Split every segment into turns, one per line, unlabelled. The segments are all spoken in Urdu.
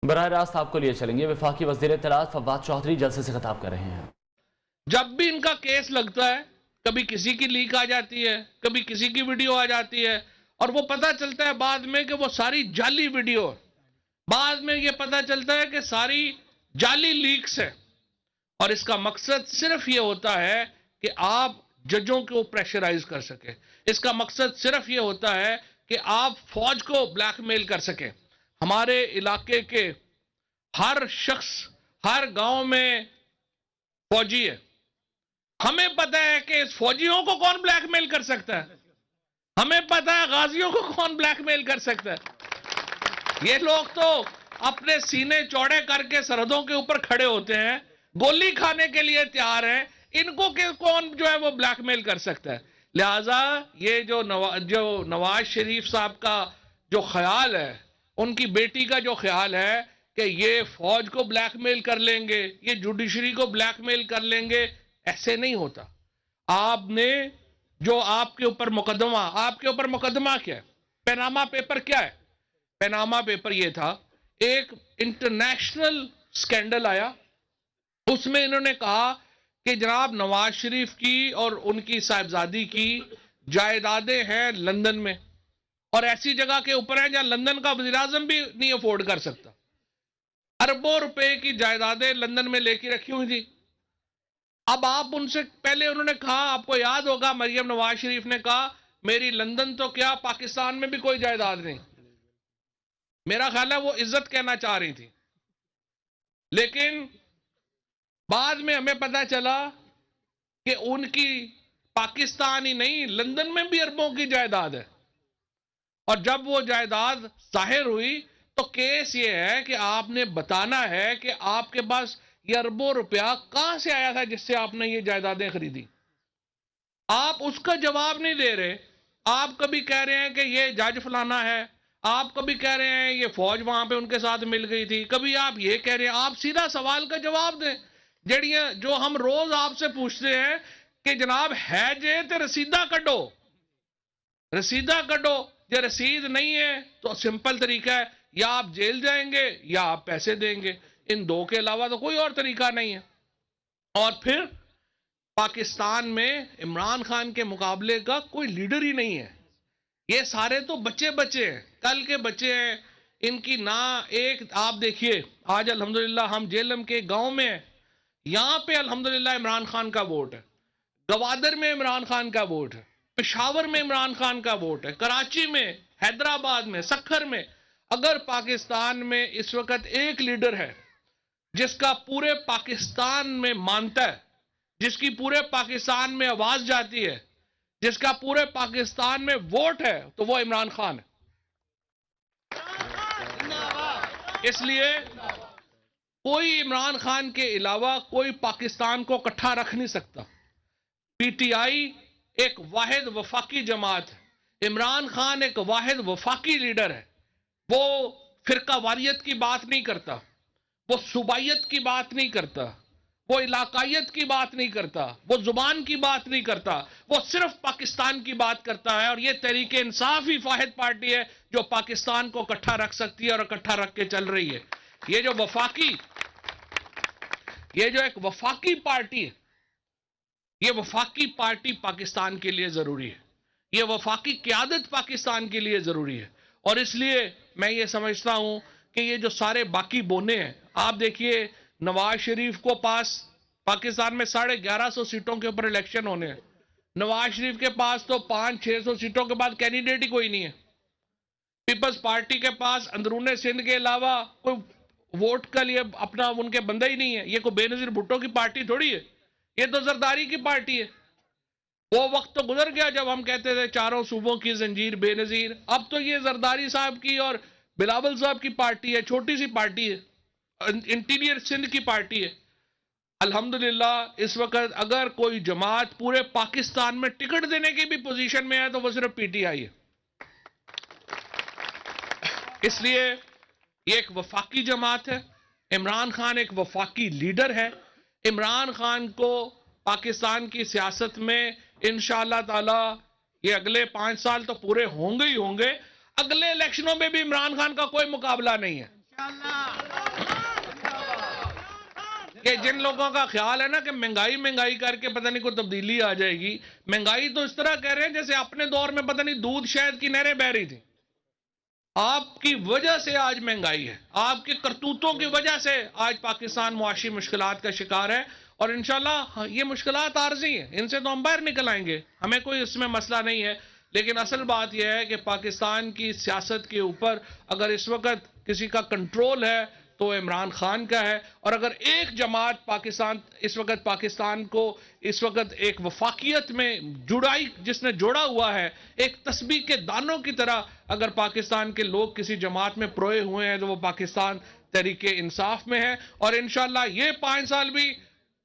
براہ راست آپ کو لیے چلیں گے۔ وفاقی وزیر اطلاعات فواد چودھری جلسے سے خطاب کر رہے ہیں۔
جب بھی ان کا کیس لگتا ہے، کبھی کسی کی لیک آ جاتی ہے، کبھی کسی کی ویڈیو آ جاتی ہے، اور وہ پتہ چلتا ہے بعد میں کہ وہ ساری جعلی ویڈیو، بعد میں یہ پتہ چلتا ہے کہ ساری جعلی لیکس ہے، اور اس کا مقصد صرف یہ ہوتا ہے کہ آپ ججوں کو پریشرائز کر سکیں، اس کا مقصد صرف یہ ہوتا ہے کہ آپ فوج کو بلیک میل کر سکیں۔ ہمارے علاقے کے ہر شخص، ہر گاؤں میں فوجی ہے، ہمیں پتہ ہے کہ اس فوجیوں کو کون بلیک میل کر سکتا ہے، ہمیں پتہ ہے غازیوں کو کون بلیک میل کر سکتا ہے۔ یہ لوگ تو اپنے سینے چوڑے کر کے سرحدوں کے اوپر کھڑے ہوتے ہیں، گولی کھانے کے لیے تیار ہیں، ان کو کون جو ہے وہ بلیک میل کر سکتا ہے۔ لہٰذا یہ جو نواز شریف صاحب کا جو خیال ہے، ان کی بیٹی کا جو خیال ہے کہ یہ فوج کو بلیک میل کر لیں گے، یہ جوڈیشری کو بلیک میل کر لیں گے، ایسے نہیں ہوتا۔ آپ نے جو آپ کے اوپر مقدمہ کیا ہے؟ پیناما پیپر کیا ہے؟ پیناما پیپر یہ تھا، ایک انٹرنیشنل سکینڈل آیا، اس میں انہوں نے کہا کہ جناب نواز شریف کی اور ان کی صاحبزادی کی جائیدادیں ہیں لندن میں، اور ایسی جگہ کے اوپر ہیں جہاں لندن کا وزیر اعظم بھی نہیں افورڈ کر سکتا۔ اربوں روپے کی جائیدادیں لندن میں لے کے رکھی ہوئی تھی۔ اب آپ ان سے پہلے انہوں نے کہا، آپ کو یاد ہوگا مریم نواز شریف نے کہا میری لندن تو کیا پاکستان میں بھی کوئی جائیداد نہیں۔ میرا خیال ہے وہ عزت کہنا چاہ رہی تھی، لیکن بعد میں ہمیں پتہ چلا کہ ان کی پاکستان ہی نہیں لندن میں بھی اربوں کی جائیداد ہے، اور جب وہ جائیداد ظاہر ہوئی تو کیس یہ ہے کہ آپ نے بتانا ہے کہ آپ کے پاس یہ اربوں روپیہ کہاں سے آیا تھا جس سے آپ نے یہ جائیدادیں خریدی۔ آپ اس کا جواب نہیں دے رہے۔ آپ کبھی کہہ رہے ہیں کہ یہ جج فلانا ہے، آپ کبھی کہہ رہے ہیں یہ فوج وہاں پہ ان کے ساتھ مل گئی تھی، کبھی آپ یہ کہہ رہے ہیں۔ آپ سیدھا سوال کا جواب دیں، جڑیاں جو ہم روز آپ سے پوچھتے ہیں کہ جناب ہے جے تے رسیدہ کڈو، رسیدہ کڈو۔ یہ رسید نہیں ہے تو سمپل طریقہ ہے، یا آپ جیل جائیں گے یا آپ پیسے دیں گے، ان دو کے علاوہ تو کوئی اور طریقہ نہیں ہے۔ اور پھر پاکستان میں عمران خان کے مقابلے کا کوئی لیڈر ہی نہیں ہے، یہ سارے تو بچے ہیں، کل کے بچے ہیں، ان کی نہ ایک۔ آپ دیکھیے آج الحمدللہ ہم جیلم کے گاؤں میں ہیں، یہاں پہ الحمدللہ عمران خان کا ووٹ ہے، گوادر میں عمران خان کا ووٹ ہے، پشاور میں عمران خان کا ووٹ ہے، کراچی میں، حیدرآباد میں، سکھر میں۔ اگر پاکستان میں اس وقت ایک لیڈر ہے جس کا پورے پاکستان میں مانتا ہے، جس کی پورے پاکستان میں آواز جاتی ہے، جس کا پورے پاکستان میں ووٹ ہے، تو وہ عمران خان ہے۔ اس لیے کوئی عمران خان کے علاوہ کوئی پاکستان کو اکٹھا رکھ نہیں سکتا۔ پی ٹی آئی ایک واحد وفاقی جماعت ہے، عمران خان ایک واحد وفاقی لیڈر ہے۔ وہ فرقہ واریت کی بات نہیں کرتا، وہ صوبائیت کی بات نہیں کرتا، وہ علاقائیت کی بات نہیں کرتا، وہ زبان کی بات نہیں کرتا، وہ صرف پاکستان کی بات کرتا ہے۔ اور یہ تحریک انصاف ہی واحد پارٹی ہے جو پاکستان کو اکٹھا رکھ سکتی ہے اور اکٹھا رکھ کے چل رہی ہے۔ یہ جو ایک وفاقی پارٹی ہے، یہ وفاقی پارٹی پاکستان کے لیے ضروری ہے، یہ وفاقی قیادت پاکستان کے لیے ضروری ہے۔ اور اس لیے میں یہ سمجھتا ہوں کہ یہ جو سارے باقی بونے ہیں، آپ دیکھیے نواز شریف کو پاس پاکستان میں 1150 سیٹوں کے اوپر الیکشن ہونے ہیں، نواز شریف کے پاس تو 500-600 سیٹوں کے بعد کینڈیڈیٹ ہی کوئی نہیں ہے۔ پیپلز پارٹی کے پاس اندرون سندھ کے علاوہ کوئی ووٹ کا لیے اپنا ان کے بندہ ہی نہیں ہے۔ یہ کوئی بے نظیر بھٹو کی پارٹی تھوڑی ہے، یہ تو زرداری کی پارٹی ہے۔ وہ وقت تو گزر گیا جب ہم کہتے تھے چاروں صوبوں کی زنجیر بے نظیر، اب تو یہ زرداری صاحب کی اور بلاول صاحب کی پارٹی ہے، چھوٹی سی پارٹی ہے، انٹیریئر سندھ کی پارٹی ہے۔ الحمدللہ اس وقت اگر کوئی جماعت پورے پاکستان میں ٹکٹ دینے کی بھی پوزیشن میں ہے تو وہ صرف پی ٹی آئی ہے۔ اس لیے یہ ایک وفاقی جماعت ہے، عمران خان ایک وفاقی لیڈر ہے۔ عمران خان کو پاکستان کی سیاست میں انشاءاللہ تعالی یہ اگلے 5 سال تو پورے ہوں گے ہی ہوں گے، اگلے الیکشنوں میں بھی عمران خان کا کوئی مقابلہ نہیں ہے۔ کہ جن لوگوں کا خیال ہے نا کہ مہنگائی کر کے پتہ نہیں کوئی تبدیلی آ جائے گی. مہنگائی تو اس طرح کہہ رہے ہیں جیسے اپنے دور میں پتہ نہیں دودھ شہد کی نہریں بہ رہی تھی. آپ کی وجہ سے آج مہنگائی ہے, آپ کے کرتوتوں کی وجہ سے آج پاکستان معاشی مشکلات کا شکار ہے, اور انشاءاللہ یہ مشکلات عارضی ہیں, ان سے تو ہم باہر نکل آئیں گے, ہمیں کوئی اس میں مسئلہ نہیں ہے. لیکن اصل بات یہ ہے کہ پاکستان کی سیاست کے اوپر اگر اس وقت کسی کا کنٹرول ہے تو عمران خان کا ہے, اور اگر ایک جماعت پاکستان کو اس وقت ایک وفاقیت میں جس نے جوڑا ہوا ہے, ایک تسبیح کے دانوں کی طرح اگر پاکستان کے لوگ کسی جماعت میں پروئے ہوئے ہیں تو وہ پاکستان تحریک انصاف میں ہے, اور انشاءاللہ یہ 5 سال بھی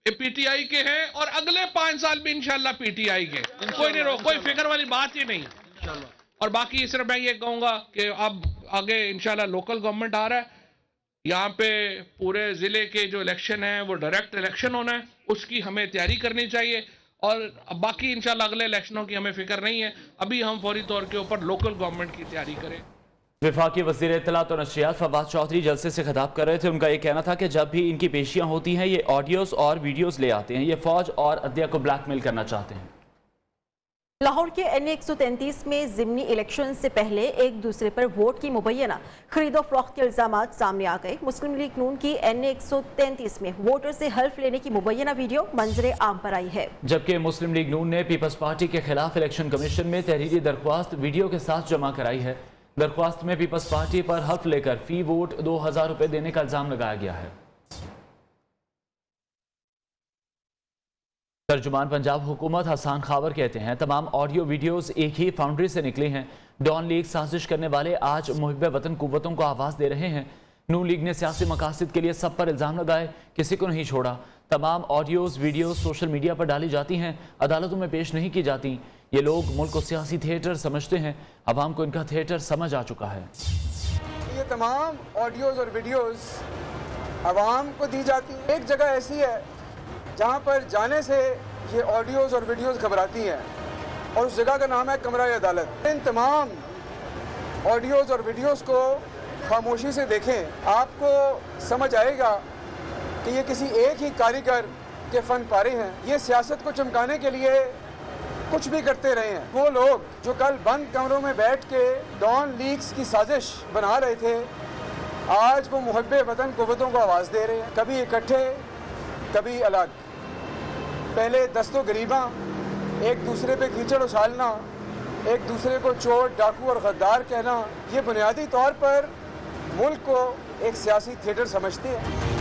پی ٹی آئی کے ہیں اور اگلے 5 سال بھی انشاءاللہ پی ٹی آئی کے. کوئی فکر والی بات ہی نہیں. اور باقی صرف میں یہ کہوں گا کہ اب آگے انشاءاللہ لوکل گورنمنٹ آ رہا ہے, یہاں پہ پورے ضلع کے جو الیکشن ہیں وہ ڈائریکٹ الیکشن ہونا ہے, اس کی ہمیں تیاری کرنی چاہیے, اور باقی انشاءاللہ اگلے الیکشنوں کی ہمیں فکر نہیں ہے, ابھی ہم فوری طور کے اوپر لوکل گورنمنٹ کی تیاری کریں.
وفاقی وزیر اطلاعات اور نشریات فواد چودھری جلسے سے خطاب کر رہے تھے. ان کا یہ کہنا تھا کہ جب بھی ان کی پیشیاں ہوتی ہیں یہ آڈیوز اور ویڈیوز لے آتے ہیں, یہ فوج اور عدلیہ کو بلیک میل کرنا چاہتے ہیں.
لاہور کے این 133 میں ضمنی الیکشن سے پہلے ایک دوسرے پر ووٹ کی مبینہ خرید و فروخت کے الزامات سامنے آ گئے. مسلم لیگ نون کی این 133 میں ووٹر سے حلف لینے کی مبینہ ویڈیو منظر عام پر آئی ہے, جبکہ
مسلم لیگ نون نے پیپلز پارٹی کے خلاف الیکشن کمیشن میں تحریری درخواست ویڈیو کے ساتھ جمع کرائی ہے. درخواست میں پیپلز پارٹی پر حلف لے کر فی ووٹ 2000 روپے دینے کا الزام لگایا گیا ہے. ترجمان پنجاب حکومت حسان خاور کہتے ہیں تمام آڈیو ویڈیوز ایک ہی فاؤنڈری سے نکلی ہیں. ڈان لیگ سازش کرنے والے آج محب وطن قوتوں کو آواز دے رہے ہیں. نون لیگ نے سیاسی مقاصد کے لیے سب پر الزام لگائے, کسی کو نہیں چھوڑا. تمام آڈیوز ویڈیوز سوشل میڈیا پر ڈالی جاتی ہیں, عدالتوں میں پیش نہیں کی جاتی. یہ لوگ ملک کو سیاسی تھیٹر سمجھتے ہیں, عوام کو ان کا تھیٹر سمجھ آ چکا ہے.
یہ تمام آڈیوز اور ویڈیوز عوام کو دی جاتی ہیں. ایک جگہ ایسی ہے جہاں پر جانے سے یہ آڈیوز اور ویڈیوز گھبراتی ہیں, اور اس جگہ کا نام ہے کمرہ عدالت. ان تمام آڈیوز اور ویڈیوز کو خاموشی سے دیکھیں, آپ کو سمجھ آئے گا کہ یہ کسی ایک ہی کاریگر کے فن پارے ہیں. یہ سیاست کو چمکانے کے لیے کچھ بھی کرتے رہے ہیں. وہ لوگ جو کل بند کمروں میں بیٹھ کے ڈان لیگز کی سازش بنا رہے تھے, آج وہ محب وطن قوتوں کو آواز دے رہے ہیں, کبھی اکٹھے کبھی الگ. پہلے دست و گریباں, ایک دوسرے پہ کیچڑ اچھالنا, ایک دوسرے کو چور, ڈاکو اور غدار کہنا, یہ بنیادی طور پر ملک کو ایک سیاسی تھیٹر سمجھتے ہیں.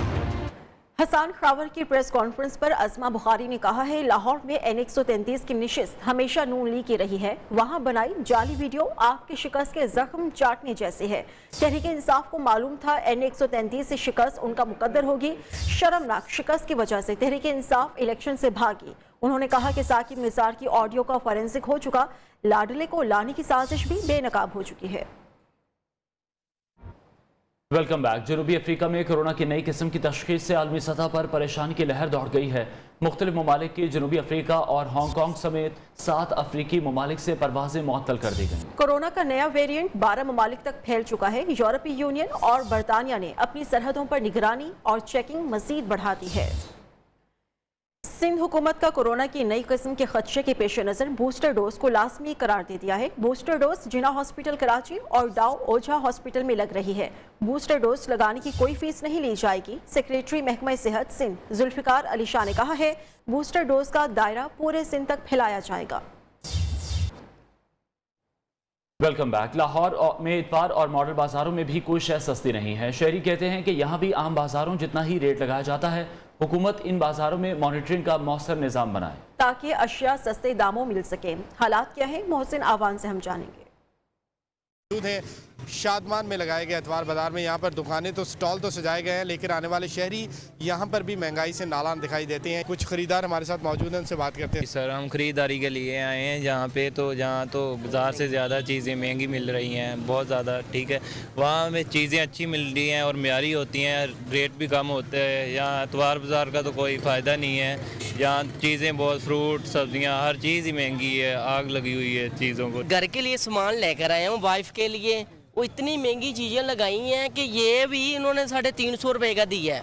حسان خاور کی پریس کانفرنس پر عظمہ بخاری نے کہا ہے لاہور میں این 133 کی نشست ہمیشہ نون لیگ کی رہی ہے. وہاں بنائی جعلی ویڈیو آگ کی شکست کے زخم چاٹنے جیسے ہے. تحریک انصاف کو معلوم تھا این 133 سے شکست ان کا مقدر ہوگی. شرمناک شکست کی وجہ سے تحریک انصاف الیکشن سے بھاگی. انہوں نے کہا کہ ثاقب نثار کی آڈیو کا فورینسک ہو چکا, لاڈلے کو لانے کی سازش بھی بے نقاب ہو چکی ہے.
Welcome back. جنوبی افریقہ میں کورونا کی نئی قسم کی تشخیص سے عالمی سطح پر پریشانی کی لہر دوڑ گئی ہے. مختلف ممالک کی جنوبی افریقہ اور ہانگ کانگ سمیت 7 افریقی ممالک سے پروازیں معطل کر دی گئیں.
کورونا کا نیا ویریئنٹ 12 ممالک تک پھیل چکا ہے. یورپی یونین اور برطانیہ نے اپنی سرحدوں پر نگرانی اور چیکنگ مزید بڑھا دی ہے. سندھ حکومت کا کورونا کی نئی قسم کے خدشے کے پیش نظر بوسٹر ڈوز کو لازمی قرار دے دیا ہے. بوسٹر ڈوز جناح ہاسپٹل کراچی اور ڈاؤ اوجھا ہاسپٹل میں لگ رہی ہے. بوسٹر ڈوز لگانے کی کوئی فیس نہیں لی جائے گی. سیکریٹری محکمہ صحت سندھ ذوالفقار علی شاہ نے کہا ہے بوسٹر ڈوز کا دائرہ پورے سندھ تک پھیلایا جائے گا.
Welcome back. لاہور میں اتوار اور ماڈل بازاروں میں بھی کوئی شے سستی نہیں ہے. شہری کہتے ہیں کہ یہاں بھی عام بازاروں جتنا ہی ریٹ لگایا جاتا ہے. حکومت ان بازاروں میں مانیٹرنگ کا مؤثر نظام بنائے
تاکہ اشیاء سستے داموں مل سکیں. حالات کیا ہیں محسن آوان سے ہم جانیں گے.
شادمان میں لگائے گئے اتوار بازار میں یہاں پر دکانیں تو سٹال تو سجائے گئے ہیں, لیکن آنے والے شہری یہاں پر بھی مہنگائی سے نالان دکھائی دیتے ہیں. کچھ خریدار ہمارے ساتھ موجود ہیں, ان سے بات کرتے ہیں.
سر ہم خریداری کے لیے آئے ہیں جہاں تو بازار سے زیادہ چیزیں مہنگی مل رہی ہیں, بہت زیادہ. ٹھیک ہے, وہاں ہمیں چیزیں اچھی مل رہی ہیں اور معیاری ہوتی ہیں, ریٹ بھی کم ہوتے ہیں. یہاں اتوار بازار کا تو کوئی فائدہ نہیں ہے. یہاں چیزیں بہت, فروٹ سبزیاں ہر چیز ہی مہنگی ہے, آگ لگی ہوئی ہے چیزوں کو.
گھر کے لیے سامان لے کر آئے ہوں وائف کے لیے, وہ اتنی مہنگی چیزیں لگائی ہیں کہ یہ بھی انہوں نے 350 روپے کا دیا ہے.